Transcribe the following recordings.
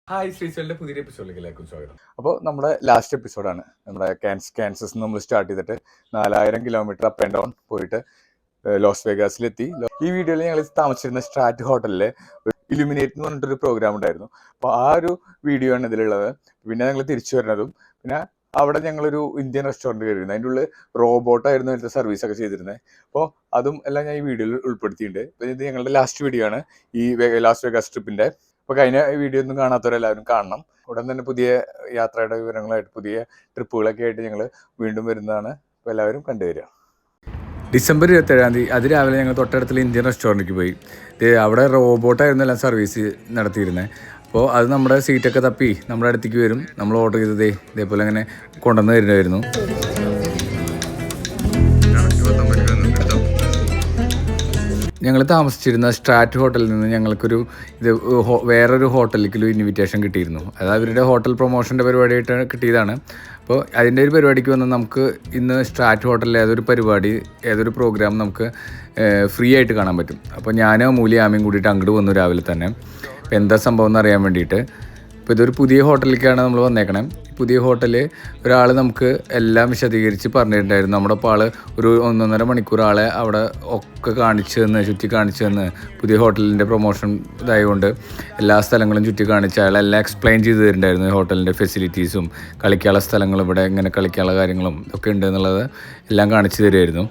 Hi ശ്രീശലിന്റെ പുതിയ എപ്പിസോഡിലേക്ക് എല്ലാവർക്കും സ്വാഗതം. അപ്പോൾ നമ്മുടെ ലാസ്റ്റ് എപ്പിസോഡാണ്. നമ്മുടെ കാൻസസ് നമ്മൾ സ്റ്റാർട്ട് ചെയ്തിട്ട് 4000 കിലോമീറ്റർ അപ്പ് ആൻഡ് ഡൗൺ പോയിട്ട് ലോസ് വേഗാസിലെത്തി. ഈ വീഡിയോയിൽ ഞങ്ങൾ താമസിച്ചിരുന്ന സ്ട്രാറ്റ് ഹോട്ടലിലെ ഇലുമിനേറ്റ് എന്ന് പറഞ്ഞിട്ടൊരു പ്രോഗ്രാം ഉണ്ടായിരുന്നു. അപ്പോൾ ആ ഒരു വീഡിയോ ആണ് ഇതിലുള്ളത്. പിന്നെ ഞങ്ങൾ തിരിച്ചു വരുന്നതും പിന്നെ അവിടെ ഞങ്ങളൊരു ഇന്ത്യൻ റെസ്റ്റോറൻറ്റ് കയറിയിരുന്നു. അതിൻ്റെ ഉള്ളിൽ റോബോട്ടായിരുന്നു അതിൻ്റെ സർവീസൊക്കെ ചെയ്തിരുന്നത്. അപ്പോൾ അതും എല്ലാം ഞാൻ ഈ വീഡിയോയിൽ ഉൾപ്പെടുത്തിയിട്ടുണ്ട്. അപ്പോൾ ഇത് ഞങ്ങളുടെ ലാസ്റ്റ് വീഡിയോ ആണ് ഈ ലാസ് വേഗാസ് ട്രിപ്പിൻ്റെ. അപ്പോൾ കഴിഞ്ഞ വീഡിയോ ഒന്നും കാണാത്തവരെല്ലാവരും കാണണം. ഉടൻ തന്നെ പുതിയ യാത്രയുടെ വിവരങ്ങളായിട്ട് പുതിയ ട്രിപ്പുകളൊക്കെ ആയിട്ട് ഞങ്ങൾ വീണ്ടും വരുന്നതാണ്. അപ്പോൾ എല്ലാവരും കണ്ടുവരിക. ഡിസംബർ 27 അതിരാവിലെ ഞങ്ങൾ തൊട്ടടുത്തുള്ള ഇന്ത്യൻ റെസ്റ്റോറൻറ്റിലേക്ക് പോയി. അവിടെ റോബോട്ടായിരുന്നു എല്ലാം സർവീസ് നടത്തിയിരുന്നത്. അപ്പോൾ അത് നമ്മുടെ സീറ്റൊക്കെ തപ്പി നമ്മുടെ അടുത്തേക്ക് വരും. നമ്മൾ ഓർഡർ ചെയ്തത് ഇതേപോലെ അങ്ങനെ കൊണ്ടുവന്ന് തരുന്നതായിരുന്നു. ഞങ്ങൾ താമസിച്ചിരുന്ന സ്ട്രാറ്റ് ഹോട്ടലിൽ നിന്ന് ഞങ്ങൾക്കൊരു വേറൊരു ഹോട്ടലിലേക്കൊരു ഇൻവിറ്റേഷൻ കിട്ടിയിരുന്നു. അത് അവരുടെ ഹോട്ടൽ പ്രൊമോഷൻ്റെ പരിപാടിയായിട്ട് കിട്ടിയതാണ്. അപ്പോൾ അതിൻ്റെ ഒരു പരിപാടിക്ക് വന്ന് നമുക്ക് ഇന്ന് സ്ട്രാറ്റ് ഹോട്ടലിൽ ഏതൊരു പ്രോഗ്രാം നമുക്ക് ഫ്രീ ആയിട്ട് കാണാൻ പറ്റും. അപ്പോൾ ഞാനും അമൂല്യ ആമയും കൂടിയിട്ട് അങ്ങോട്ട് വന്നു രാവിലെ തന്നെ. അപ്പോൾ എന്താ സംഭവം എന്ന് അറിയാൻ വേണ്ടിയിട്ട്. ഇപ്പോൾ ഇതൊരു പുതിയ ഹോട്ടലിലേക്കാണ് നമ്മൾ വന്നേക്കണേ. പുതിയ ഹോട്ടലിൽ ഒരാൾ നമുക്ക് എല്ലാം വിശദീകരിച്ച് പറഞ്ഞിട്ടുണ്ടായിരുന്നു. നമ്മുടെ അപ്പോൾ ആൾ ഒരു 1.5 മണിക്കൂർ ആളെ അവിടെ ഒക്കെ ചുറ്റി കാണിച്ചു തന്ന് പുതിയ ഹോട്ടലിൻ്റെ പ്രൊമോഷൻ ഇതായതുകൊണ്ട് എല്ലാ സ്ഥലങ്ങളും ചുറ്റി കാണിച്ച് അയാളെല്ലാം എക്സ്പ്ലെയിൻ ചെയ്ത് തരുന്നുണ്ടായിരുന്നു. ഹോട്ടലിൻ്റെ ഫെസിലിറ്റീസും കളിക്കാനുള്ള സ്ഥലങ്ങളും ഇവിടെ എങ്ങനെ കളിക്കാനുള്ള കാര്യങ്ങളും ഒക്കെ ഉണ്ട് എന്നുള്ളത് എല്ലാം കാണിച്ചു തരുമായിരുന്നു.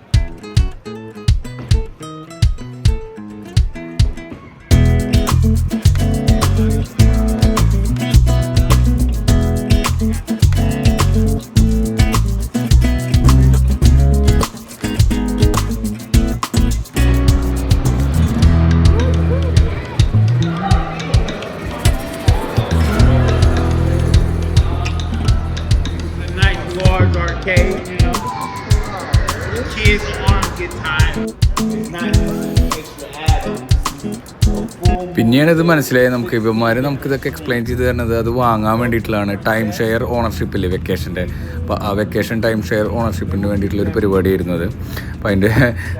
Arcade, you know, kids' arms get tired. It's not extra added. പിന്നെയാണ് ഇത് മനസ്സിലായി നമുക്ക് നമുക്കിതൊക്കെ എക്സ്പ്ലെയിൻ ചെയ്ത് തരുന്നത് അത് വാങ്ങാൻ വേണ്ടിയിട്ടുള്ളതാണ്. ടൈം ഷെയർ ഓണർഷിപ്പില്ലേ വെക്കേഷൻ്റെ. അപ്പോൾ ആ വെക്കേഷൻ ടൈം ഷെയർ ഓണർഷിപ്പിന് വേണ്ടിയിട്ടുള്ളൊരു പരിപാടിയായിരുന്നു അത്. അപ്പോൾ അതിൻ്റെ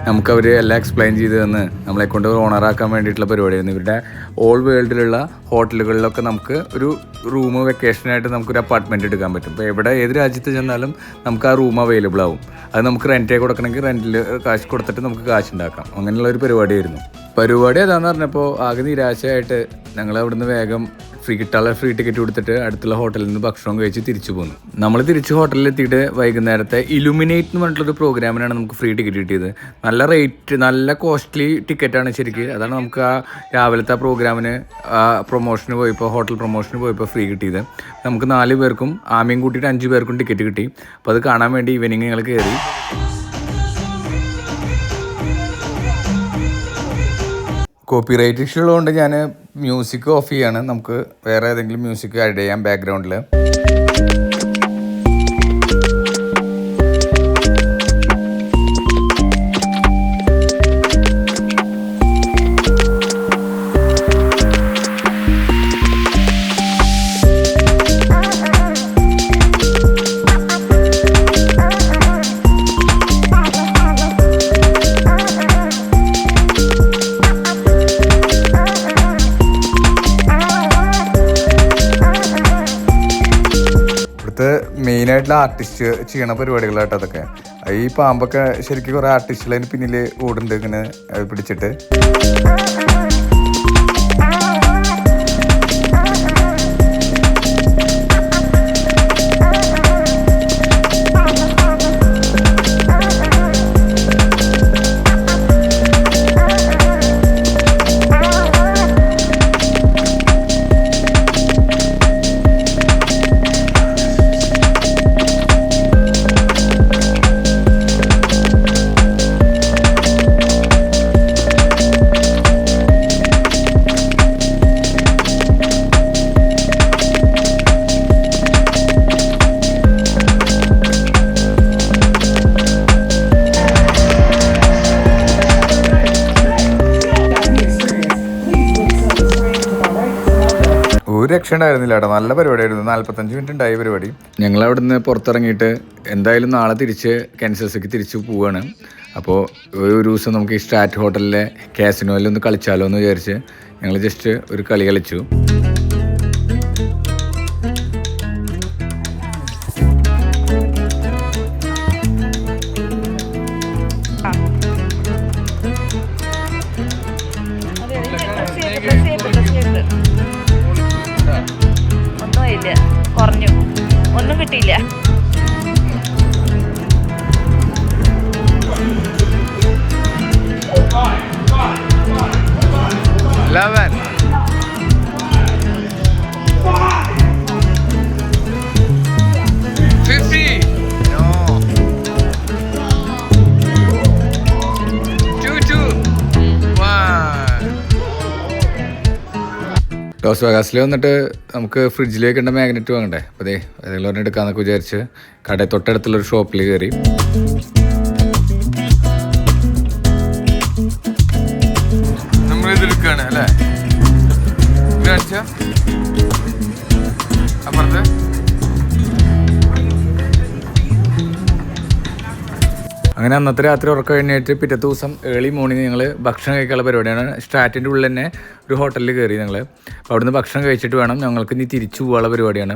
നമുക്കവർ എല്ലാം എക്സ്പ്ലെയിൻ ചെയ്ത് തന്ന് നമ്മളെക്കൊണ്ട് ഓണറാക്കാൻ വേണ്ടിയിട്ടുള്ള പരിപാടിയായിരുന്നു. ഇവരുടെ ഓൾ വേൾഡിലുള്ള ഹോട്ടലുകളിലൊക്കെ നമുക്ക് ഒരു റൂം വെക്കേഷനായിട്ട് നമുക്കൊരു അപ്പാർട്ട്മെൻറ്റ് എടുക്കാൻ പറ്റും. അപ്പോൾ ഏത് രാജ്യത്ത് ചെന്നാലും നമുക്ക് ആ റൂം അവൈലബിൾ ആവും. അത് നമുക്ക് റെൻറ്റേ കൊടുക്കണമെങ്കിൽ റെൻറ്റിൽ കാശ് കൊടുത്തിട്ട് നമുക്ക് കാശ് ഉണ്ടാക്കാം. അങ്ങനെയുള്ളൊരു പരിപാടി ഏതാണെന്ന് പറഞ്ഞപ്പോൾ ആകെ നിരാശയായിട്ട് ഞങ്ങൾ അവിടുന്ന് വേഗം ഫ്രീ ടിക്കറ്റ് കൊടുത്തിട്ട് അടുത്തുള്ള ഹോട്ടലിൽ നിന്ന് ഭക്ഷണം കഴിച്ച് തിരിച്ചു പോന്നു. നമ്മൾ തിരിച്ച് ഹോട്ടലിൽ എത്തിയിട്ട് വൈകുന്നേരത്തെ ഇലുമിനേറ്റ് എന്ന് പറഞ്ഞിട്ടുള്ളൊരു പ്രോഗ്രാമിനാണ് നമുക്ക് ഫ്രീ ടിക്കറ്റ് കിട്ടിയത്. നല്ല കോസ്റ്റ്ലി ടിക്കറ്റാണ് ശരിക്കും. അതാണ് നമുക്ക് ആ രാവിലത്തെ പ്രോഗ്രാമിന് ഹോട്ടൽ പ്രൊമോഷന് പോയപ്പോൾ ഫ്രീ കിട്ടിയത്. നമുക്ക് 4 പേർക്കും ആമയും കൂട്ടിയിട്ട് 5 പേർക്കും ടിക്കറ്റ് കിട്ടി. അപ്പോൾ അത് കാണാൻ വേണ്ടി ഈവനിങ് ഞങ്ങൾ കയറി. കോപ്പിറൈറ്റ് ഇഷ്യൂ ഉള്ളതുകൊണ്ട് ഞാൻ മ്യൂസിക് ഓഫ് ചെയ്യാണ്. നമുക്ക് വേറെ ഏതെങ്കിലും മ്യൂസിക് ആഡ് ചെയ്യാം ബാക്ക്ഗ്രൗണ്ടിൽ. മെയിനായിട്ടുള്ള ആർട്ടിസ്റ്റ് ചെയ്യണ പരിപാടികളായിട്ട് അതൊക്കെ. ഈ പാമ്പൊക്കെ ശരിക്കും കുറേ ആർട്ടിസ്റ്റുകൾ അതിന് പിന്നിൽ ഓടുന്നുണ്ട് ഇങ്ങനെ പിടിച്ചിട്ട്. ഒരു രക്ഷ ഉണ്ടായിരുന്നില്ല കേട്ടോ. നല്ല പരിപാടിയായിരുന്നു. 45 മിനിറ്റ് ഉണ്ടായ പരിപാടി. ഞങ്ങൾ അവിടെ നിന്ന് പുറത്തിറങ്ങിയിട്ട് എന്തായാലും നാളെ കാൻസസിലേക്ക് തിരിച്ച് പോവുകയാണ്. അപ്പോൾ ഒരു ദിവസം നമുക്ക് ഈ സ്ട്രാറ്റ് ഹോട്ടലിലെ കാസിനോയിൽ ഒന്ന് കളിച്ചാലോ എന്ന് വിചാരിച്ച് ഞങ്ങൾ ജസ്റ്റ് ഒരു കളി കളിച്ചു. കിട്ടിയില്ല. ലോസ് വേഗാസിൽ വന്നിട്ട് നമുക്ക് ഫ്രിഡ്ജിൽ വെക്കേണ്ട മാഗ്നറ്റ് വാങ്ങണ്ടേ. അപ്പോൾ അതേ ഏതെങ്കിലും ഒരെണ്ണം എടുക്കാമെന്നൊക്കെ വിചാരിച്ച് കടയിൽ തൊട്ടടുത്തുള്ളൊരു ഷോപ്പിൽ കയറി. നമ്മളിതെടുക്കുകയാണ് അല്ലേ അപ്പുറത്ത്. അങ്ങനെ അന്നത്തെ രാത്രി ഉറക്കം കഴിഞ്ഞിട്ട് പിറ്റത്തെ ദിവസം ഏർലി മോർണിംഗ് ഞങ്ങൾ ഭക്ഷണം കഴിക്കാനുള്ള പരിപാടിയാണ്. സ്ട്രാറ്റിൻ്റെ ഉള്ളിൽ തന്നെ ഒരു ഹോട്ടലിൽ കയറി ഞങ്ങൾ. അപ്പോൾ അവിടുന്ന് ഭക്ഷണം കഴിച്ചിട്ട് വേണം ഞങ്ങൾക്ക് ഇനി തിരിച്ചു പോകാനുള്ള പരിപാടിയാണ്.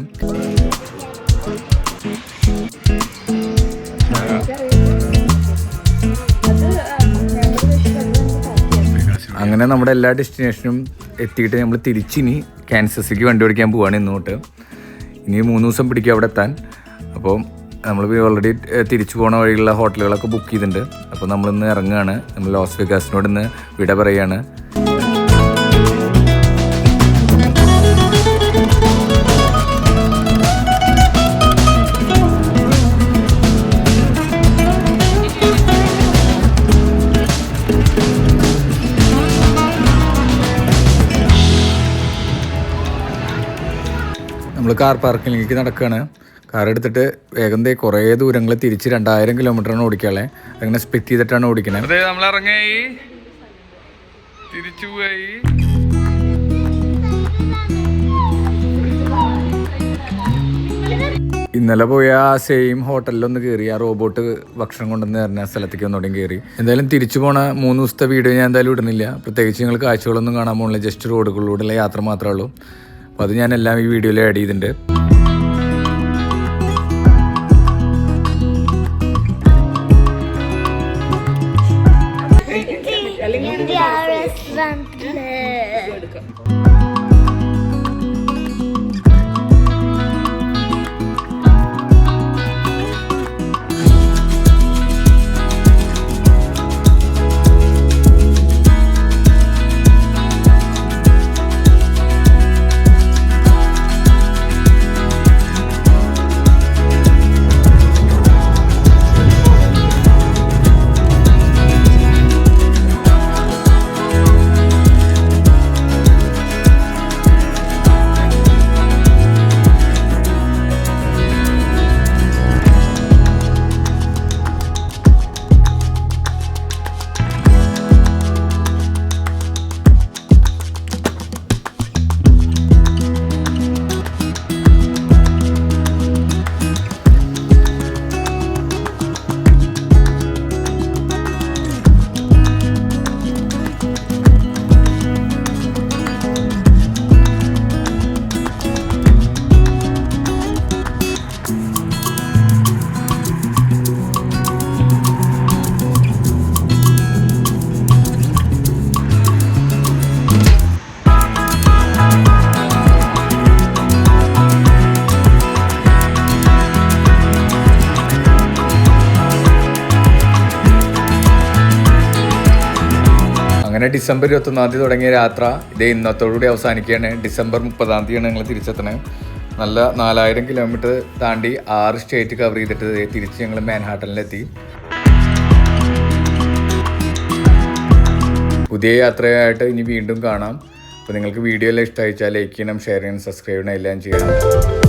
അങ്ങനെ നമ്മുടെ എല്ലാ ഡെസ്റ്റിനേഷനും എത്തിയിട്ട് നമ്മൾ തിരിച്ചിനി കാൻസസിലേക്ക് വണ്ടി ഓടിക്കാൻ പോവുകയാണ് ഇന്നോട്ട്. ഇനി 3 ദിവസം പിടിക്കും അവിടെ എത്താൻ. അപ്പോൾ നമ്മൾ ഓൾറെഡി തിരിച്ചു പോകുന്ന വഴിയുള്ള ഹോട്ടലുകളൊക്കെ ബുക്ക് ചെയ്തിട്ടുണ്ട്. അപ്പോൾ നമ്മളിന്ന് ഇറങ്ങുകയാണ്. നമ്മൾ ലോസ് വേഗാസിനോട് ഇന്ന് വിട പറയുകയാണ്. നമ്മൾ കാർ പാർക്കിങ്ങിലേക്ക് നടക്കുകയാണ്. കാർ എടുത്തിട്ട് വേഗം കുറേ ദൂരങ്ങൾ തിരിച്ച് 2000 കിലോമീറ്ററാണ് ഓടിക്കാളെ. അങ്ങനെ സ്പ്ലിറ്റ് ചെയ്തിട്ടാണ് ഓടിക്കുന്നത്. അതെ നമ്മൾ ഇറങ്ങി തിരിച്ചു പോയി. ഇന്നലെ പോയ ആ സെയിം ഹോട്ടലിലൊന്ന് കയറി. ആ റോബോട്ട് ഭക്ഷണം കൊണ്ടുവന്ന് തരുന്ന സ്ഥലത്തേക്ക് ഒന്നുകൂടെയും കയറി. എന്തായാലും തിരിച്ചു പോണ 3 ദിവസത്തെ വീഡിയോ ഞാൻ എന്തായാലും ഇടുന്നില്ല. പ്രത്യേകിച്ച് നിങ്ങൾ കാഴ്ചകളൊന്നും കാണാൻ പോകുന്നില്ല. ജസ്റ്റ് റോഡുകളിലൂടെയുള്ള യാത്ര മാത്രമേ ഉള്ളൂ. അപ്പോൾ അത് ഞാനെല്ലാം ഈ വീഡിയോയിൽ ആഡ് ചെയ്തിട്ടുണ്ട്. അങ്ങനെ ഡിസംബർ 21 തുടങ്ങിയ യാത്ര ഇതേ ഇന്നത്തോടുകൂടി അവസാനിക്കുകയാണ്. ഡിസംബർ 30 ഞങ്ങൾ തിരിച്ചെത്തണേ. നല്ല 4000 കിലോമീറ്റർ താണ്ടി 6 സ്റ്റേറ്റ് കവർ ചെയ്തിട്ട് തിരിച്ച് ഞങ്ങൾ മാൻഹാട്ടനിലെത്തി. പുതിയ യാത്രയായിട്ട് ഇനി വീണ്ടും കാണാം. അപ്പോൾ നിങ്ങൾക്ക് വീഡിയോ എല്ലാം ഇഷ്ടമായിച്ചാൽ ലൈക്ക് ചെയ്യണം, ഷെയർ ചെയ്യണം, സബ്സ്ക്രൈബ് ചെയ്യണം, എല്ലാം ചെയ്യണം.